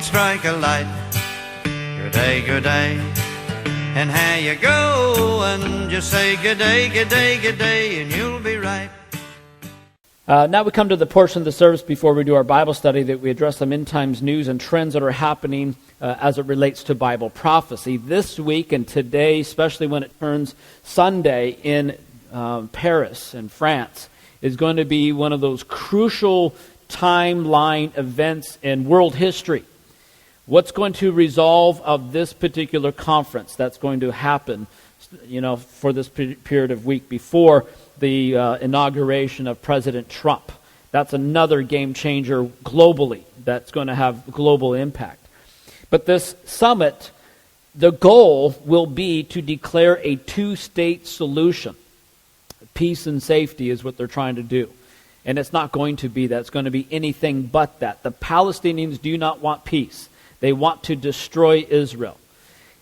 will strike a light. Good day, and how you go? And just say good day, and you'll be right. Now we come to the portion of the service before we do our Bible study that we address some end times news and trends that are happening as it relates to Bible prophecy. This week and today, especially when it turns Sunday in Paris in France, is going to be one of those crucial timeline events in world history. What's going to resolve of this particular conference that's going to happen, for this period of week before the inauguration of President Trump. That's another game changer globally that's going to have global impact. But this summit, the goal will be to declare a two-state solution. Peace and safety is what they're trying to do. And it's not going to be that. It's going to be anything but that. The Palestinians do not want peace. They want to destroy Israel.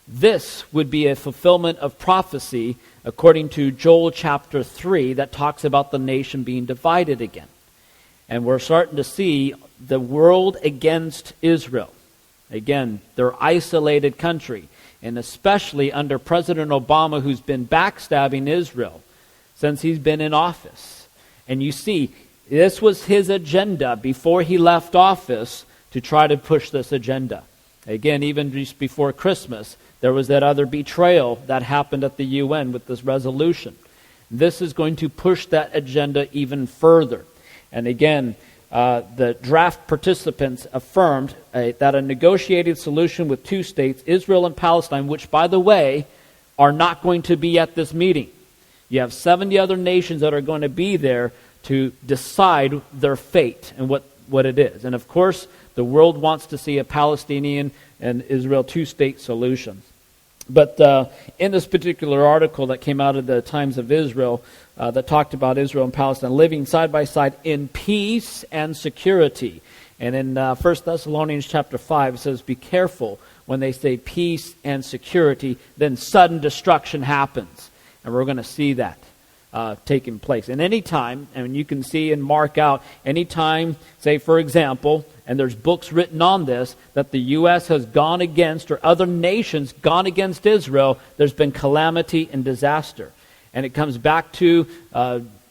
This would be a fulfillment of prophecy according to Joel chapter 3 that talks about the nation being divided again. And we're starting to see the world against Israel. Again, their isolated country. And especially under President Obama, who's been backstabbing Israel since he's been in office. And you see, this was his agenda before he left office to try to push this agenda. Again, even just before Christmas, there was that other betrayal that happened at the UN with this resolution. This is going to push that agenda even further. And again, the draft participants affirmed that a negotiated solution with two states, Israel and Palestine, which, by the way, are not going to be at this meeting. You have 70 other nations that are going to be there to decide their fate and what it is. And of course, the world wants to see a Palestinian and Israel two-state solution. But in this particular article that came out of the Times of Israel that talked about Israel and Palestine living side by side in peace and security. And in 1 Thessalonians chapter 5, it says, be careful when they say peace and security, then sudden destruction happens. And we're going to see that taking place. And any time, and you can see and mark out, any time, say for example, and there's books written on this, that the U.S. has gone against, or other nations gone against Israel, there's been calamity and disaster. And it comes back to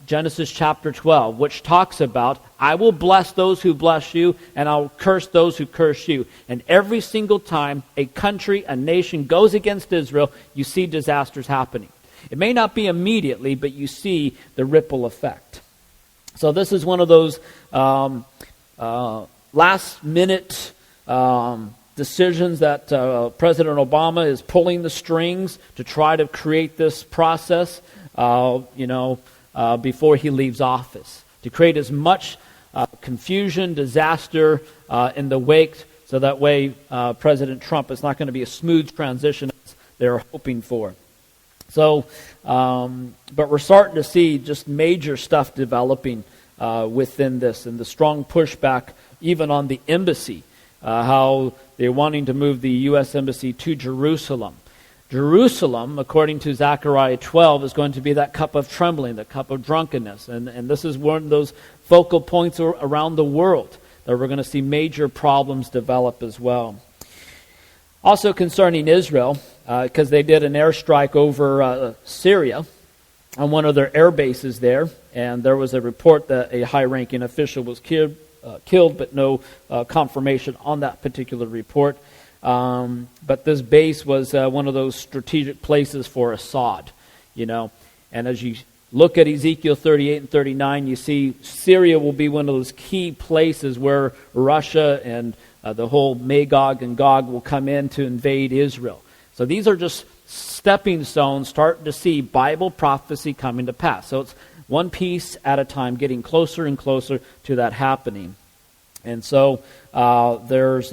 Genesis chapter 12, which talks about, I will bless those who bless you, and I'll curse those who curse you. And every single time a country, a nation goes against Israel, you see disasters happening. It may not be immediately, but you see the ripple effect. So this is one of those last-minute decisions that President Obama is pulling the strings to try to create this process, before he leaves office, to create as much confusion, disaster in the wake, so that way President Trump is not going to be a smooth transition as they're hoping for. So, but we're starting to see just major stuff developing within this, and the strong pushback even on the embassy, how they're wanting to move the U.S. Embassy to Jerusalem. Jerusalem, according to Zechariah 12, is going to be that cup of trembling, the cup of drunkenness. And this is one of those focal points around the world that we're going to see major problems develop as well. Also concerning Israel, because they did an airstrike over Syria on one of their air bases there, and there was a report that a high-ranking official was killed, but no confirmation on that particular report. But this base was one of those strategic places for Assad, And as you look at Ezekiel 38 and 39, you see Syria will be one of those key places where Russia and the whole Magog and Gog will come in to invade Israel. So these are just stepping stones, starting to see Bible prophecy coming to pass. So it's one piece at a time, getting closer and closer to that happening. And so there's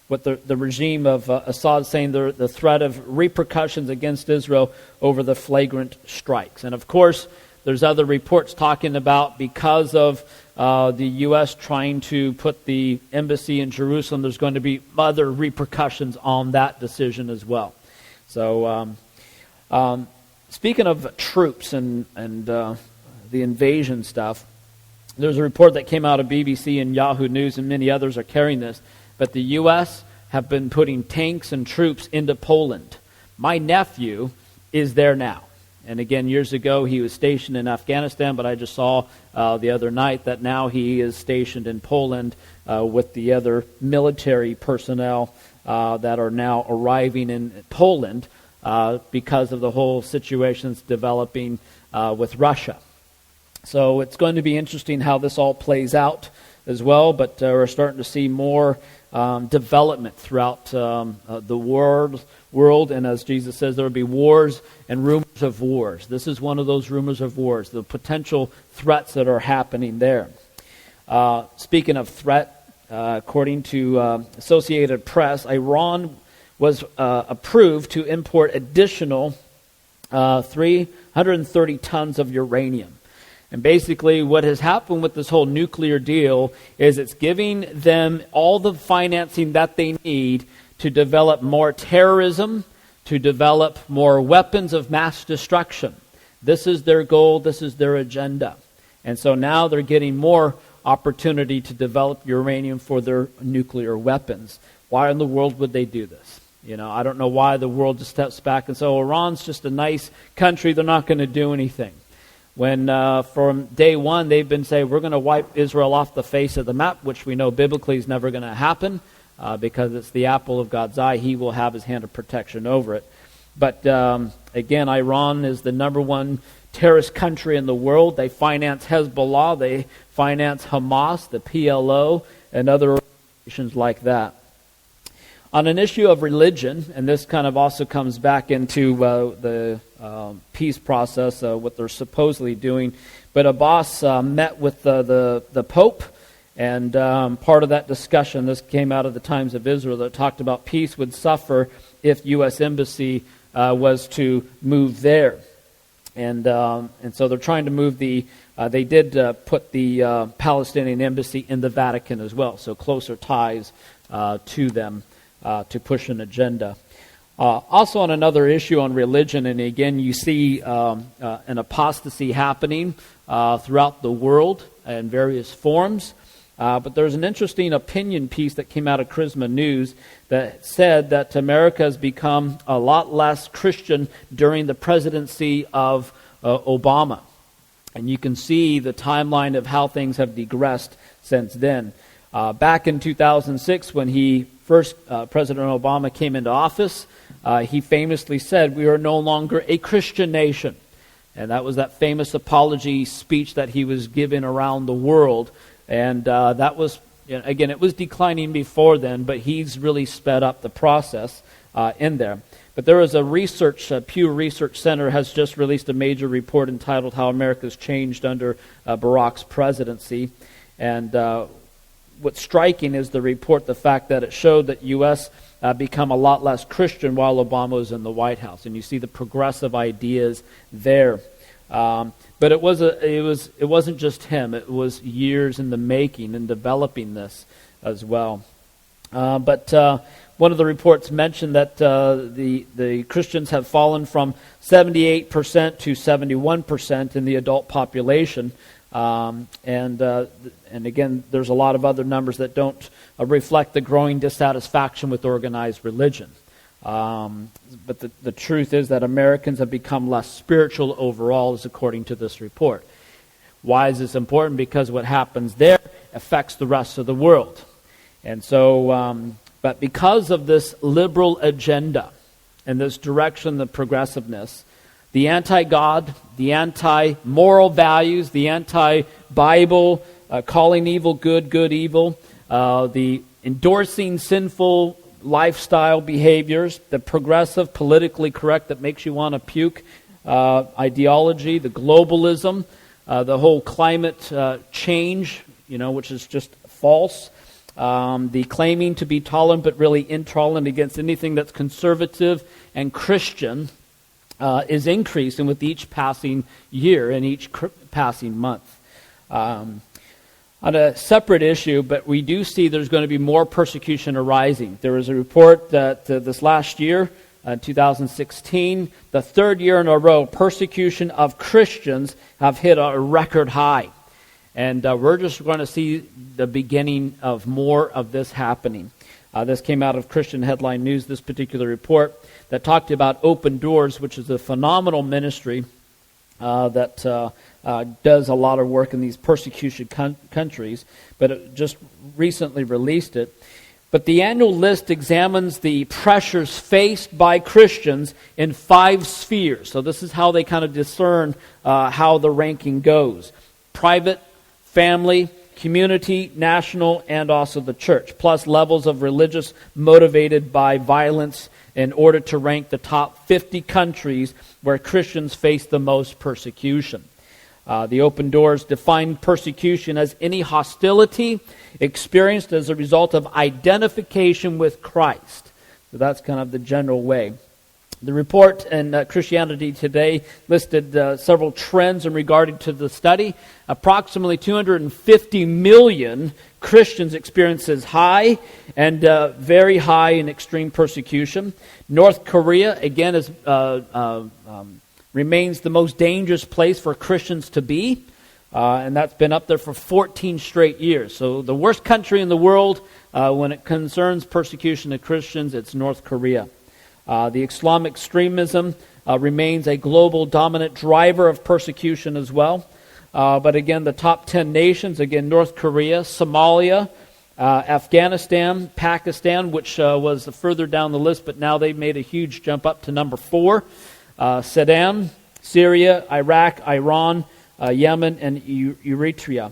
what the regime of Assad is saying, the threat of repercussions against Israel over the flagrant strikes. And of course, there's other reports talking about because of the U.S. trying to put the embassy in Jerusalem, there's going to be other repercussions on that decision as well. So speaking of troops and the invasion stuff, there's a report that came out of BBC and Yahoo News, and many others are carrying this, but the U.S. have been putting tanks and troops into Poland. My nephew is there now. And again, years ago, he was stationed in Afghanistan, but I just saw the other night that now he is stationed in Poland with the other military personnel that are now arriving in Poland because of the whole situations developing with Russia. So it's going to be interesting how this all plays out as well, but we're starting to see more development throughout the world, and as Jesus says, there will be wars and rumors of wars. This is one of those rumors of wars, the potential threats that are happening there. Speaking of threat, according to Associated Press, Iran was approved to import additional 330 tons of uranium. And basically what has happened with this whole nuclear deal is it's giving them all the financing that they need to develop more terrorism, to develop more weapons of mass destruction. This is their goal, this is their agenda. And so now they're getting more opportunity to develop uranium for their nuclear weapons. Why in the world would they do this? I don't know why the world just steps back and says, Iran's just a nice country, they're not going to do anything. When from day one they've been saying, we're going to wipe Israel off the face of the map, which we know biblically is never going to happen because it's the apple of God's eye. He will have his hand of protection over it. But again, Iran is the number one terrorist country in the world. They finance Hezbollah, they finance Hamas, the PLO, and other organizations like that. On an issue of religion, and this kind of also comes back into the peace process, what they're supposedly doing, but Abbas met with the Pope, and part of that discussion, this came out of the Times of Israel, that talked about peace would suffer if U.S. Embassy was to move there. And so they're trying to move they did put the Palestinian Embassy in the Vatican as well, so closer ties to them. To push an agenda. Also on another issue on religion, and again you see an apostasy happening throughout the world in various forms. But there's an interesting opinion piece that came out of Charisma News that said that America has become a lot less Christian during the presidency of Obama. And you can see the timeline of how things have digressed since then. Back in 2006, when President Obama came into office, he famously said, we are no longer a Christian nation. And that was that famous apology speech that he was giving around the world. And that was, again, it was declining before then, but he's really sped up the process in there. But there is a Pew Research Center has just released a major report entitled How America's Changed Under Barack's Presidency. And what's striking is the fact that it showed that U.S. Become a lot less Christian while Obama was in the White House, and you see the progressive ideas there. But it wasn't just him; it was years in the making and developing this as well. But one of the reports mentioned that the Christians have fallen from 78% to 71% in the adult population. And again, there's a lot of other numbers that don't reflect the growing dissatisfaction with organized religion. But the truth is that Americans have become less spiritual overall, as according to this report. Why is this important? Because what happens there affects the rest of the world. And so, but because of this liberal agenda and this direction, the progressiveness, the anti-God, the anti-moral values, the anti-Bible, calling evil good, good evil, the endorsing sinful lifestyle behaviors, the progressive, politically correct that makes you want to puke ideology, the globalism, the whole climate change, which is just false, the claiming to be tolerant but really intolerant against anything that's conservative and Christian, is increasing with each passing year and each passing month. On a separate issue, but we do see there's going to be more persecution arising. There was a report that this last year, 2016, the third year in a row, persecution of Christians have hit a record high. And we're just going to see the beginning of more of this happening. This came out of Christian Headline News, this particular report, that talked about Open Doors, which is a phenomenal ministry that does a lot of work in these persecution countries, but it just recently released it. But the annual list examines the pressures faced by Christians in 5 spheres. So this is how they kind of discern how the ranking goes. Private, family, community, national, and also the church, plus levels of religious motivated by violence in order to rank the top 50 countries where Christians face the most persecution. The Open Doors defined persecution as any hostility experienced as a result of identification with Christ. So that's kind of the general way. The report in Christianity Today listed several trends in regard to the study. Approximately 250 million Christians experiences high and very high and extreme persecution. North Korea, again, is remains the most dangerous place for Christians to be, and that's been up there for 14 straight years. So the worst country in the world when it concerns persecution of Christians, it's North Korea. The Islamic extremism remains a global dominant driver of persecution as well. But again, the top 10 nations, again, North Korea, Somalia, Afghanistan, Pakistan, which was further down the list, but now they've made a huge jump up to number 4. Sudan, Syria, Iraq, Iran, Yemen, and Eritrea.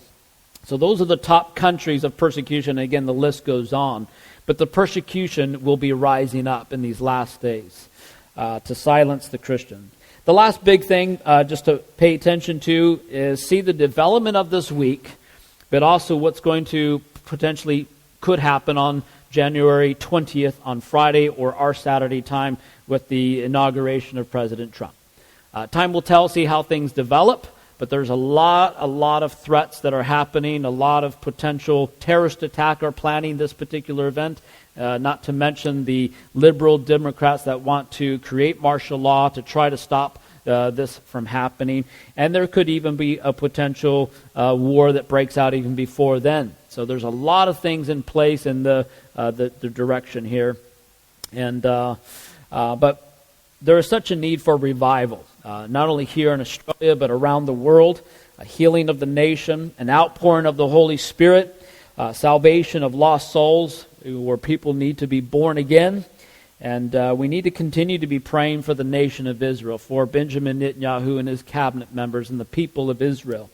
So those are the top countries of persecution. Again, the list goes on. But the persecution will be rising up in these last days to silence the Christian. The last big thing just to pay attention to is see the development of this week, but also what's going to potentially could happen on January 20th on Friday or our Saturday time with the inauguration of President Trump. Time will tell, see how things develop, but there's a lot of threats that are happening, a lot of potential terrorist attack are planning this particular event, not to mention the liberal Democrats that want to create martial law to try to stop this from happening. And there could even be a potential war that breaks out even before then. So there's a lot of things in place in the direction here. And but there is such a need for revival, not only here in Australia, but around the world, a healing of the nation, an outpouring of the Holy Spirit, salvation of lost souls, where people need to be born again. And we need to continue to be praying for the nation of Israel, for Benjamin Netanyahu and his cabinet members and the people of Israel.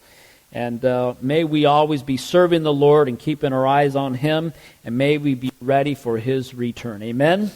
And may we always be serving the Lord and keeping our eyes on Him, and may we be ready for His return. Amen?